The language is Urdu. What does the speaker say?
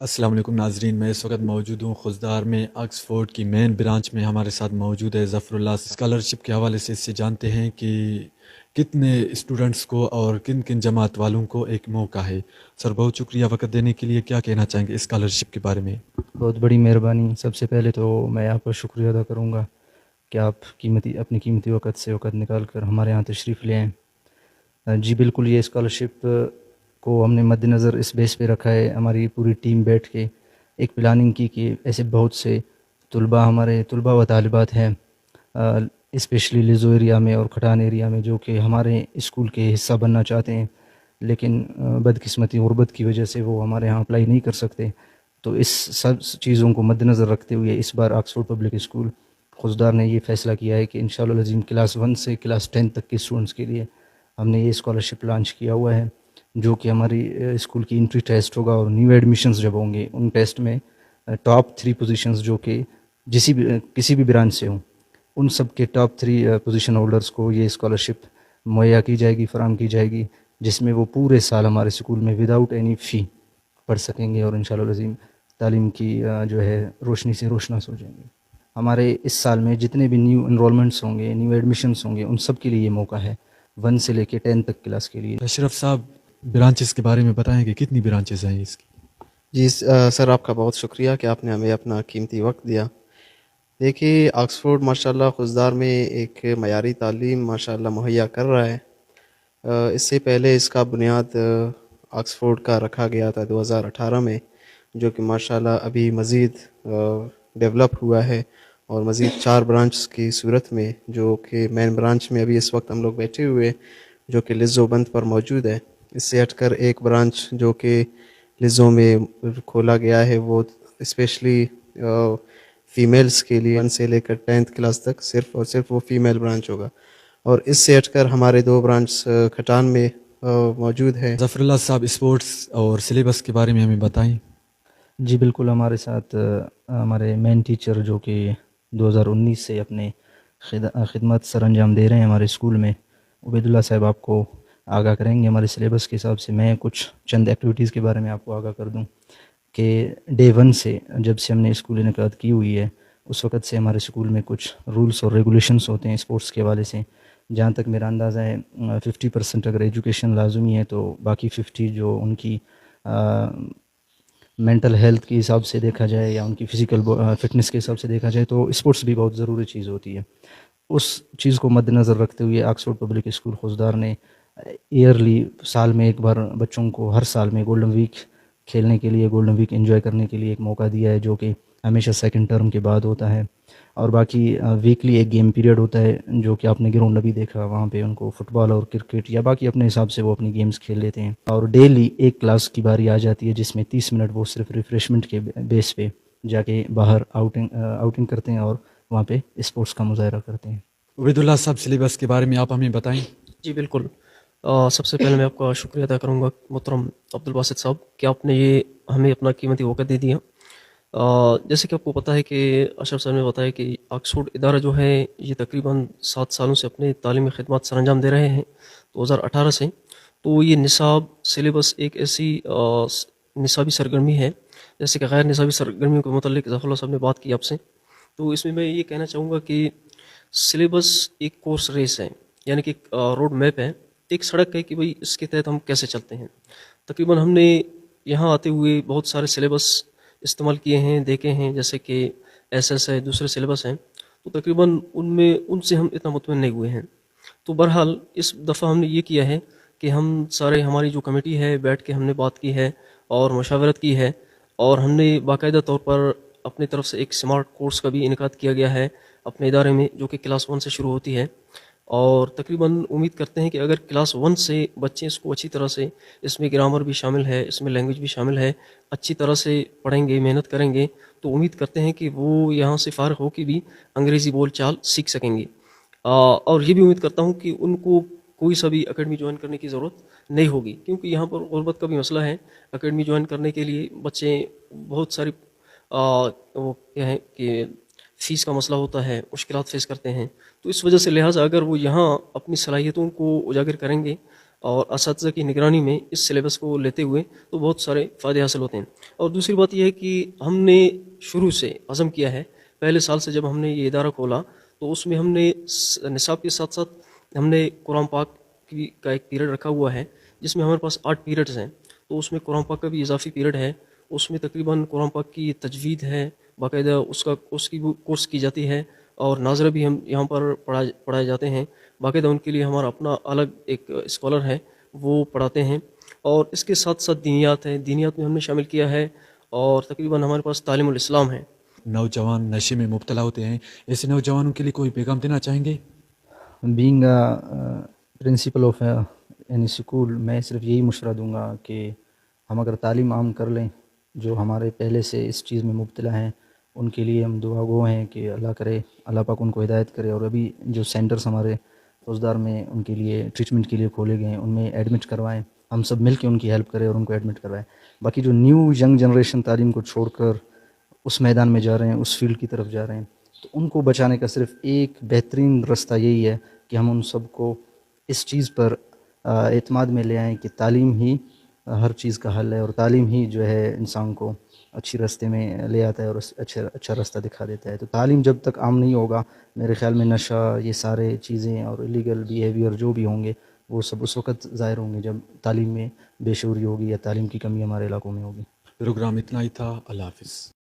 السلام علیکم ناظرین، میں اس وقت موجود ہوں خضدار میں، آکسفورڈ کی مین برانچ میں۔ ہمارے ساتھ موجود ہے ظفر اللہ۔ اسکالرشپ کے حوالے سے اس سے جانتے ہیں کہ کتنے اسٹوڈنٹس کو اور کن کن جماعت والوں کو ایک موقع ہے۔ سر بہت شکریہ وقت دینے کے لیے، کیا کہنا چاہیں گے اسکالرشپ کے بارے میں؟ بہت بڑی مہربانی۔ سب سے پہلے تو میں آپ کا شکریہ ادا کروں گا کہ آپ اپنی قیمتی وقت سے وقت نکال کر ہمارے یہاں تشریف لے آئیں۔ جی بالکل، یہ اسکالرشپ کو ہم نے مد نظر اس بیس پہ رکھا ہے، ہماری پوری ٹیم بیٹھ کے ایک پلاننگ کی کہ ایسے بہت سے ہمارے طلباء و طالبات ہیں اسپیشلی لزو ایریا میں اور کھٹان ایریا میں، جو کہ ہمارے اسکول کے حصہ بننا چاہتے ہیں، لیکن بدقسمتی غربت کی وجہ سے وہ ہمارے یہاں اپلائی نہیں کر سکتے۔ تو اس سب چیزوں کو مد نظر رکھتے ہوئے اس بار آکسفورڈ پبلک اسکول خضدار نے یہ فیصلہ کیا ہے کہ انشاءاللہ العظیم کلاس 1 سے کلاس 10 تک کے اسٹوڈنٹس کے لیے ہم نے یہ اسکالرشپ لانچ کیا ہوا ہے، جو کہ ہماری اسکول کی انٹری ٹیسٹ ہوگا، اور نیو ایڈمیشنز جب ہوں گے ان ٹیسٹ میں ٹاپ 3 پوزیشنز جو کہ کسی بھی برانچ سے ہوں، ان سب کے ٹاپ 3 پوزیشن ہولڈرز کو یہ اسکالرشپ مہیا کی جائے گی، فراہم کی جائے گی، جس میں وہ پورے سال ہمارے اسکول میں وداؤٹ اینی فی پڑھ سکیں گے، اور انشاءاللہ العظیم تعلیم کی جو ہے روشنی سے روشناس ہو جائیں گے۔ ہمارے اس سال میں جتنے بھی نیو انرولمنٹس ہوں گے، نیو ایڈمیشنس ہوں گے، ان سب کے لیے یہ موقع ہے، 1 سے لے کے 10 تک کلاس کے لیے۔ اشرف صاحب، برانچز کے بارے میں بتائیں کہ کتنی برانچز ہیں اس کی؟ جی سر، آپ کا بہت شکریہ کہ آپ نے ہمیں اپنا قیمتی وقت دیا۔ دیکھیے، آکسفورڈ ماشاءاللہ خضدار میں ایک معیاری تعلیم ماشاءاللہ مہیا کر رہا ہے۔ اس سے پہلے اس کا بنیاد آکسفورڈ کا رکھا گیا تھا 2018 میں، جو کہ ماشاءاللہ ابھی مزید ڈیولپ ہوا ہے، اور مزید 4 برانچ کی صورت میں، جو کہ مین برانچ میں ابھی اس وقت ہم لوگ بیٹھے ہوئے، جو کہ لزو بند پر موجود ہے۔ اس سے ہٹ کر ایک برانچ جو کہ لزوں میں کھولا گیا ہے، وہ اسپیشلی فیمیلز کے لیے 1 سے لے کر 10th کلاس تک صرف اور صرف وہ فیمیل برانچ ہوگا۔ اور اس سے ہٹ کر ہمارے 2 برانچ کھٹان میں موجود ہے۔ ظفر اللہ صاحب، اسپورٹس اور سلیبس کے بارے میں ہمیں بتائیں۔ جی بالکل، ہمارے ساتھ ہمارے مین ٹیچر جو کہ 2019 سے اپنے خدمت سر انجام دے رہے ہیں ہمارے اسکول میں، عبید اللہ صاحب آپ کو آگاہ کریں گے ہمارے سلیبس کے حساب سے۔ میں کچھ چند ایکٹیویٹیز کے بارے میں آپ کو آگاہ کر دوں کہ ڈے 1 سے جب سے ہم نے اسکول انعقاد کی ہوئی ہے، اس وقت سے ہمارے اسکول میں کچھ رولس اور ریگولیشنس ہوتے ہیں اسپورٹس کے حوالے سے۔ جہاں تک میرا اندازہ ہے 50% اگر ایجوکیشن لازمی ہے، تو باقی 50 جو ان کی مینٹل ہیلتھ کے حساب سے دیکھا جائے یا ان کی فزیکل فٹنس کے حساب سے دیکھا جائے، تو اسپورٹس بھی بہت ضروری چیز ہوتی ہے۔ اس چیز کو مد نظر رکھتے ہوئے آکسفورڈ پبلک اسکول خضدار نے ایئرلی سال میں ایک بار بچوں کو ہر سال میں گولڈن ویک کھیلنے کے لیے، گولڈن ویک انجوائے کرنے کے لیے ایک موقع دیا ہے، جو کہ ہمیشہ سیکنڈ ٹرم کے بعد ہوتا ہے۔ اور باقی ویکلی ایک گیم پیریڈ ہوتا ہے، جو کہ آپ نے گراؤنڈ ابھی دیکھا، وہاں پہ ان کو فٹ بال اور کرکٹ یا باقی اپنے حساب سے وہ اپنی گیمز کھیل لیتے ہیں۔ اور ڈیلی ایک کلاس کی باری آ جاتی ہے، جس میں 30 منٹ وہ صرف ریفریشمنٹ کے بیس پہ جا کے باہر آؤٹنگ کرتے ہیں اور وہاں پہ اسپورٹس کا مظاہرہ کرتے ہیں۔ عبید اللہ صاحب، سلیبس کے بارے میں آپ ہمیں بتائیں۔ جی بالکل، سب سے پہلے میں آپ کا شکریہ ادا کروں گا محترم عبدالباسط صاحب کہ آپ نے یہ ہمیں اپنا قیمتی وقت دے دیا۔ جیسے کہ آپ کو پتہ ہے کہ اشرف صاحب نے بتایا کہ آکسفورڈ ادارہ جو ہے یہ تقریباً 7 سالوں سے اپنے تعلیمی خدمات سر انجام دے رہے ہیں 2018 سے۔ تو یہ نصاب سلیبس ایک ایسی نصابی سرگرمی ہے، جیسے کہ غیر نصابی سرگرمیوں کے متعلق ظفر اللہ صاحب نے بات کی آپ سے، تو اس میں یہ کہنا چاہوں گا کہ سلیبس ایک کورس ریس ہے، یعنی کہ ایک روڈ میپ ہے، ایک سڑک ہے کہ بھئی اس کے تحت ہم کیسے چلتے ہیں۔ تقریباً ہم نے یہاں آتے ہوئے بہت سارے سلیبس استعمال کیے ہیں، دیکھے ہیں، جیسے کہ ایس ایس ہے، دوسرے سلیبس ہیں، تو تقریباً ان سے ہم اتنا مطمئن نہیں ہوئے ہیں۔ تو بہرحال اس دفعہ ہم نے یہ کیا ہے کہ ہم سارے ہماری جو کمیٹی ہے بیٹھ کے ہم نے بات کی ہے اور مشاورت کی ہے، اور ہم نے باقاعدہ طور پر اپنی طرف سے ایک سمارٹ کورس کا بھی انعقاد کیا گیا ہے اپنے ادارے میں، جو کہ کلاس 1 سے شروع ہوتی ہے۔ اور تقریباً امید کرتے ہیں کہ اگر کلاس 1 سے بچے اس کو اچھی طرح سے، اس میں گرامر بھی شامل ہے، اس میں لینگویج بھی شامل ہے، اچھی طرح سے پڑھیں گے، محنت کریں گے، تو امید کرتے ہیں کہ وہ یہاں سے فارغ ہو کے بھی انگریزی بول چال سیکھ سکیں گے۔ اور یہ بھی امید کرتا ہوں کہ ان کو کوئی سا بھی اکیڈمی جوائن کرنے کی ضرورت نہیں ہوگی، کیونکہ یہاں پر غربت کا بھی مسئلہ ہے۔ اکیڈمی جوائن کرنے کے لیے بچے بہت ساری وہ کیا ہے کہ فیس کا مسئلہ ہوتا ہے، مشکلات فیس کرتے ہیں، تو اس وجہ سے لہٰذا اگر وہ یہاں اپنی صلاحیتوں کو اجاگر کریں گے، اور اساتذہ کی نگرانی میں اس سلیبس کو لیتے ہوئے تو بہت سارے فائدے حاصل ہوتے ہیں. اور دوسری بات یہ ہے کہ ہم نے شروع سے عزم کیا ہے، پہلے سال سے جب ہم نے یہ ادارہ کھولا تو اس میں ہم نے نصاب کے ساتھ ساتھ ہم نے قرآن پاک کا ایک پیریڈ رکھا ہوا ہے جس میں ہمارے پاس 8 پیریڈز ہیں. تو اس میں قرآن پاک کا بھی اضافی پیریڈ ہے، اس میں تقریباً قرآن پاک کی تجوید ہے، باقاعدہ اس کی کورس کی جاتی ہے، اور ناظرہ بھی ہم یہاں پر پڑھائے جاتے ہیں. باقاعدہ ان کے لیے ہمارا اپنا الگ ایک اسکالر ہے، وہ پڑھاتے ہیں. اور اس کے ساتھ ساتھ دینیات ہیں، دینیات میں ہم نے شامل کیا ہے، اور تقریباً ہمارے پاس تعلیم الاسلام ہے. نوجوان نشے میں مبتلا ہوتے ہیں، ایسے نوجوانوں کے لیے کوئی پیغام دینا چاہیں گے؟ Being principle of any school, میں صرف یہی مشورہ دوں گا کہ ہم اگر تعلیم عام کر لیں، جو ہمارے پہلے سے اس چیز میں مبتلا ہیں ان کے لیے ہم دعا گو ہیں کہ اللہ کرے، اللہ پاک ان کو ہدایت کرے. اور ابھی جو سینٹرز ہمارے فوجدار میں ان کے لیے ٹریٹمنٹ کے لیے کھولے گئے ہیں ان میں ایڈمٹ کروائیں، ہم سب مل کے ان کی ہیلپ کریں اور ان کو ایڈمٹ کروائیں. باقی جو نیو ینگ جنریشن تعلیم کو چھوڑ کر اس میدان میں جا رہے ہیں، اس فیلڈ کی طرف جا رہے ہیں، تو ان کو بچانے کا صرف ایک بہترین رستہ یہی ہے کہ ہم ان سب کو اس چیز پر اعتماد میں لے آئیں کہ تعلیم ہی ہر چیز کا حل ہے، اور تعلیم ہی جو ہے انسان کو اچھی راستے میں لے آتا ہے اور اچھا راستہ دکھا دیتا ہے. تو تعلیم جب تک عام نہیں ہوگا، میرے خیال میں نشہ، یہ سارے چیزیں اور الیگل بیہیویئر جو بھی ہوں گے وہ سب اس وقت ظاہر ہوں گے جب تعلیم میں بے شعوری ہوگی یا تعلیم کی کمی ہمارے علاقوں میں ہوگی. پروگرام اتنا ہی تھا. اللہ حافظ.